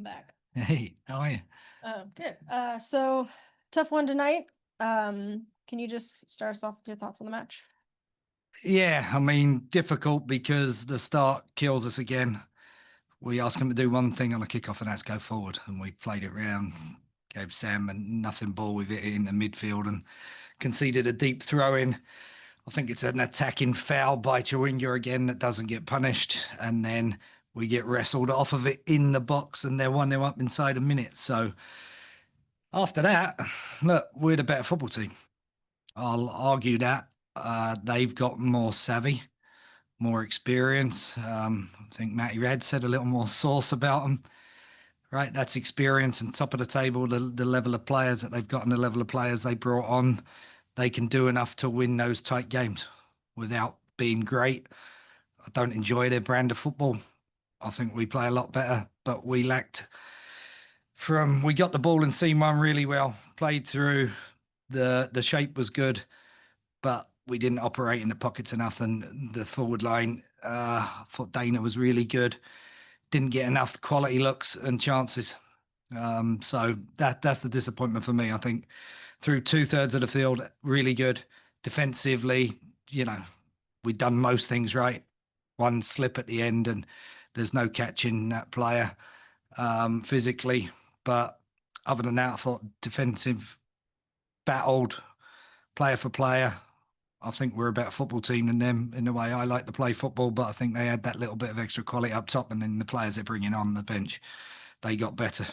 Back. Hey, how are you? Good. So tough one tonight. Can you just start us off with your thoughts on the match? Yeah, I mean, difficult because the start kills us again. We asked him to do one thing on a kickoff, and that's go forward. And we played it round, gave Sam a nothing ball with it in the midfield, and conceded a deep throw in. I think it's an attacking foul by Chawinga again that doesn't get punished. And then we get wrestled off of it in the box, and they're 1-0 up inside a minute. So after that, look, we're the better football team. I'll argue that. They've got more savvy, more experience. I think Matty Red said a little more sauce about them, right? That's experience and top of the table, the level of players that they've got and the level of players they brought on. They can do enough to win those tight games without being great. I don't enjoy their brand of football. I think we play a lot better, but we lacked we got the ball in scene one really well, played through, the shape was good, but we didn't operate in the pockets enough. And the forward line, I thought Dana was really good. Didn't get enough quality looks and chances. So that's the disappointment for me. I think through 2/3 of the field, really good defensively. You know, we've done most things right. One slip at the end, and there's no catching that player physically. But other than that, I thought defensive battled player for player. I think we're a better football team than them in the way I like to play football, but I think they had that little bit of extra quality up top, and then the players they're bringing on the bench, they got better.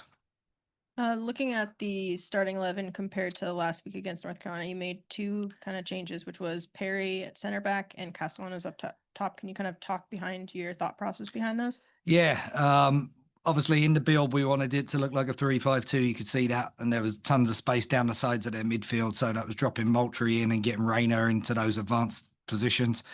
Looking at the starting 11 compared to last week against North Carolina, you made two kind of changes, which was Perry at center back and Castellanos up top. Can you kind of talk behind your thought process behind those? Yeah, obviously in the build we wanted it to look like a 3-5-2. You could see that, and there was tons of space down the sides of their midfield, so that was dropping Moultrie in and getting Rayner into those advanced positions.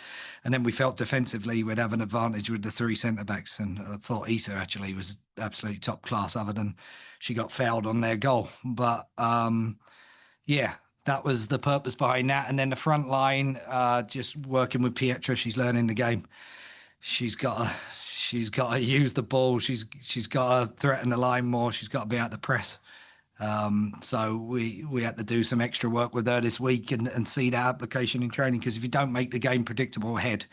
And then we felt defensively we'd have an advantage with the three centre backs. And I thought Issa actually was absolutely top class, other than she got fouled on their goal. But yeah, that was the purpose behind that. And then the front line, just working with Pietra, she's learning the game. She's got to use the ball. She's got to threaten the line more. She's got to be out the press. So we had to do some extra work with her this week and see that application in training. Because if you don't make the game predictable ahead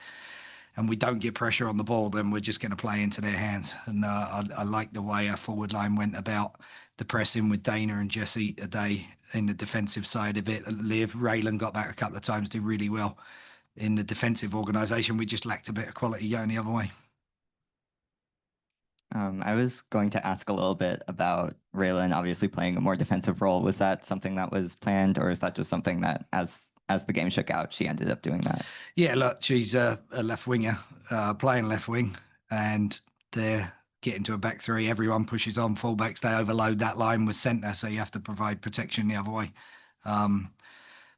and we don't get pressure on the ball, then we're just going to play into their hands. And I like the way our forward line went about the pressing with Dana and Jessie today in the defensive side of it. Liv Raylan got back a couple of times, did really well in the defensive organisation. We just lacked a bit of quality going the other way. I was going to ask a little bit about Raylan obviously playing a more defensive role. Was that something that was planned, or is that just something that as the game shook out, she ended up doing that? Yeah, look, she's a left winger, playing left wing, and they're getting to a back three. Everyone pushes on fullbacks. They overload that line with centre, so you have to provide protection the other way.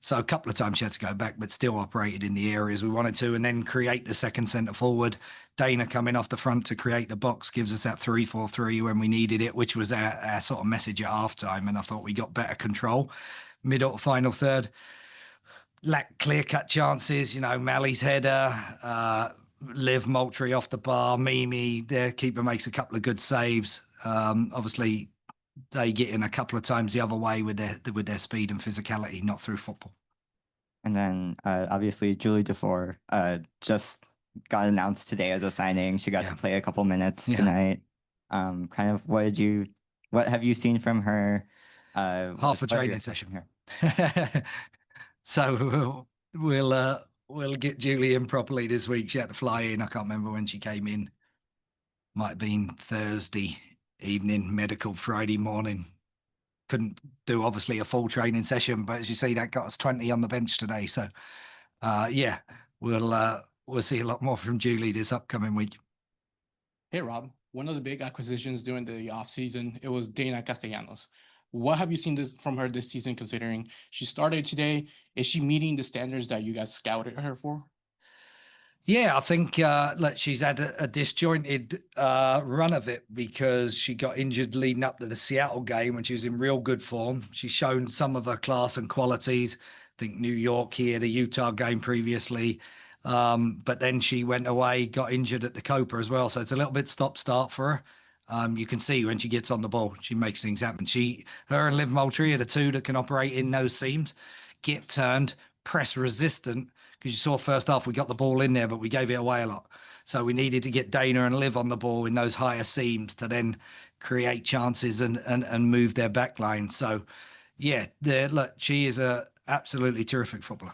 So a couple of times she had to go back, but still operated in the areas we wanted to, and then create the second centre forward. Dana coming off the front to create the box gives us that 3-4-3 when we needed it, which was our sort of message at halftime. And I thought we got better control. Middle final third, lacked clear-cut chances. You know, Mally's header, Liv Moultrie off the bar, Mimi, their keeper makes a couple of good saves. Obviously, they get in a couple of times the other way with their speed and physicality, not through football. And then obviously Julie DeFore just got announced today as a signing. She got to play a couple minutes tonight. Kind of what have you seen from her? Half a training session here. So we'll get Julie in properly this week. She had to fly in. I can't remember when she came in. Might have been Thursday evening, medical Friday morning. Couldn't do obviously a full training session, but as you see, that got us 20 on the bench today. So yeah, we'll see a lot more from Julie this upcoming week. Hey Rob, one of the big acquisitions during the offseason, it was Dana Castellanos. What have you seen from her this season, considering she started today? Is she meeting the standards that you guys scouted her for? Yeah, I think she's had a disjointed run of it because she got injured leading up to the Seattle game when she was in real good form. She's shown some of her class and qualities. I think New York here, the Utah game previously. But then she went away, got injured at the Copa as well. So it's a little bit stop-start for her. You can see when she gets on the ball, she makes things happen. Her and Liv Moultrie are the two that can operate in those seams, get turned, press resistant. Because you saw first half, we got the ball in there, but we gave it away a lot. So we needed to get Dana and Liv on the ball in those higher seams to then create chances and move their back line. So, yeah, look, she is a absolutely terrific footballer.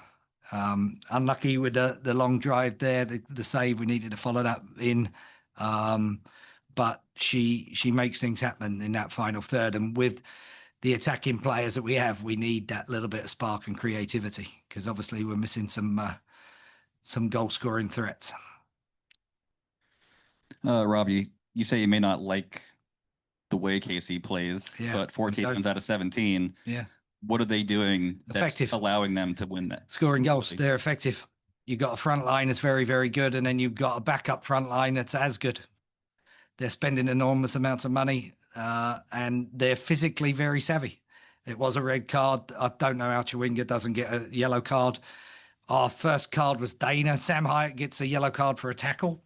Unlucky with the long drive there, the save. We needed to follow that in. But she makes things happen in that final third. And with the attacking players that we have, we need that little bit of spark and creativity, because obviously we're missing some goal scoring threats. Rob, you say you may not like the way KC plays, Yeah, but 14 wins out of 17. Yeah. What are they doing that's Effective. allowing them to win that? Scoring goals. They're effective. You've got a front line that's very, very good, and then you've got a backup front line that's as good. They're spending enormous amounts of money, and they're physically very savvy. It was a red card. I don't know how Chawinga doesn't get a yellow card. Our first card was Dana. Sam Hyatt gets a yellow card for a tackle.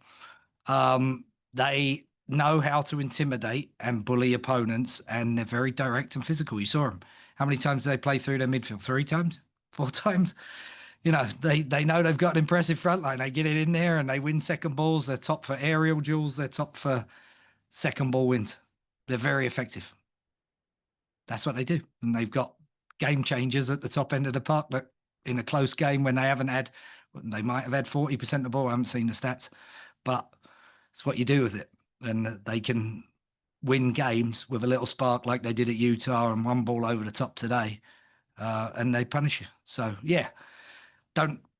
They know how to intimidate and bully opponents, and they're very direct and physical. You saw them. How many times did they play through their midfield? 3 times? 4 times? You know, they know they've got an impressive front line. They get it in there and they win second balls. They're top for aerial duels. They're top for second ball wins. They're very effective. That's what they do. And they've got game changers at the top end of the park that in a close game when they might have had 40% of the ball. I haven't seen the stats, but it's what you do with it. And they can win games with a little spark like they did at Utah and one ball over the top today. And they punish you. So yeah,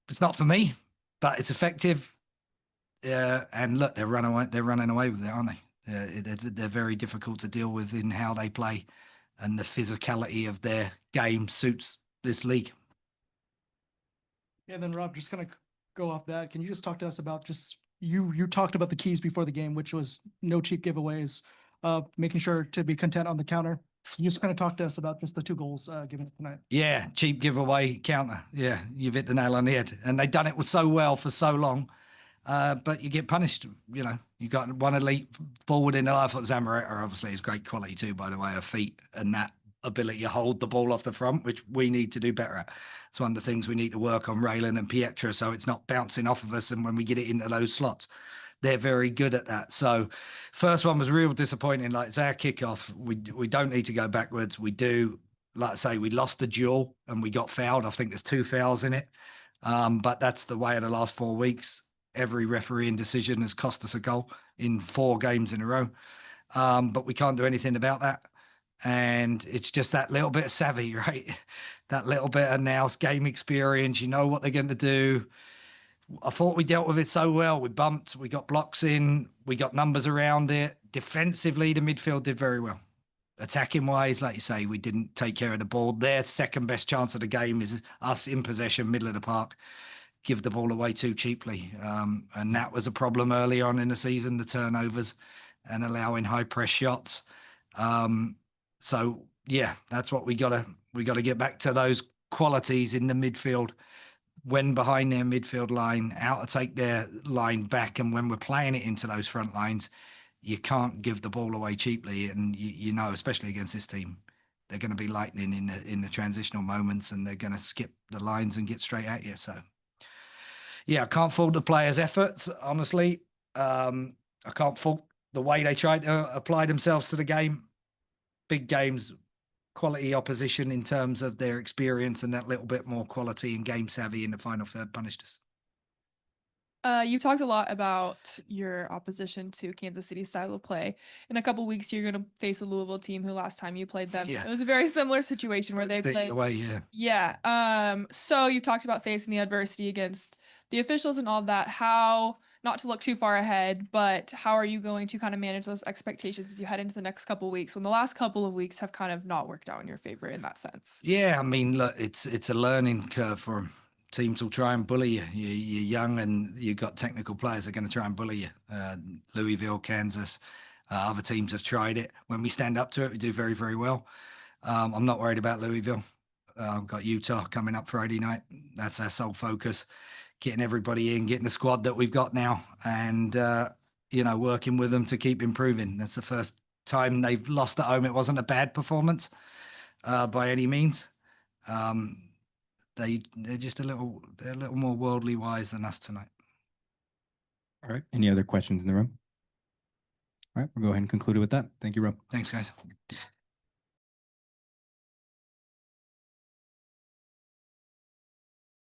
it's not for me, but it's effective. And look, they're running away with it, aren't they? They're very difficult to deal with in how they play, and the physicality of their game suits this league. Yeah, then Rob, just kind of go off that. Can you just talk to us about you talked about the keys before the game, which was no cheap giveaways, making sure to be content on the counter. You just kind of talk to us about just the 2 goals given tonight. Yeah, cheap giveaway counter. Yeah, you've hit the nail on the head. And they've done it so well for so long. But you get punished. You know, you got one elite forward in there. I thought Zamaretta obviously is great quality too, by the way, her feet and that ability to hold the ball off the front, which we need to do better at. It's one of the things we need to work on, Raylan and Pietra, so it's not bouncing off of us. And when we get it into those slots, they're very good at that. So first one was real disappointing. Like, it's our kickoff. We don't need to go backwards. We do. Like I say, we lost the duel and we got fouled. I think there's 2 fouls in it. But that's the way of the last 4 weeks. Every refereeing decision has cost us a goal in 4 games in a row. But we can't do anything about that. And it's just that little bit of savvy, right? That little bit of now's game experience. You know what they're going to do. I thought we dealt with it so well. We bumped, we got blocks in, we got numbers around it. Defensively, the midfield did very well. Attacking wise, like you say, we didn't take care of the ball. Their second best chance of the game is us in possession, middle of the park, give the ball away too cheaply. And that was a problem early on in the season, the turnovers and allowing high press shots. So yeah, that's what we gotta get back to, those qualities in the midfield. When behind their midfield line, out to take their line back. And when we're playing it into those front lines, you can't give the ball away cheaply. And you know, especially against this team, they're going to be lightning in the transitional moments, and they're going to skip the lines and get straight at you. So yeah, I can't fault the players' efforts, honestly. I can't fault the way they tried to apply themselves to the game. Big games, quality opposition in terms of their experience, and that little bit more quality and game savvy in the final third punished us. You talked a lot about your opposition to Kansas City's style of play. In a couple weeks, you're going to face a Louisville team who last time you played them, Yeah. it was a very similar situation where they played away, yeah. Yeah. So you talked about facing the adversity against the officials and all that. How, not to look too far ahead, but how are you going to kind of manage those expectations as you head into the next couple of weeks when the last couple of weeks have kind of not worked out in your favor in that sense? Yeah, I mean, look, it's a learning curve for them. Teams will try and bully you. You're young and you've got technical players that are going to try and bully you. Louisville, Kansas, other teams have tried it. When we stand up to it, we do very, very well. I'm not worried about Louisville. I've got Utah coming up Friday night. That's our sole focus, getting everybody in, getting the squad that we've got now. And working with them to keep improving. That's the first time they've lost at home. It wasn't a bad performance by any means. They're just they're a little more worldly wise than us tonight. All right. Any other questions in the room? All right, we'll go ahead and conclude it with that. Thank you, Rob. Thanks, guys.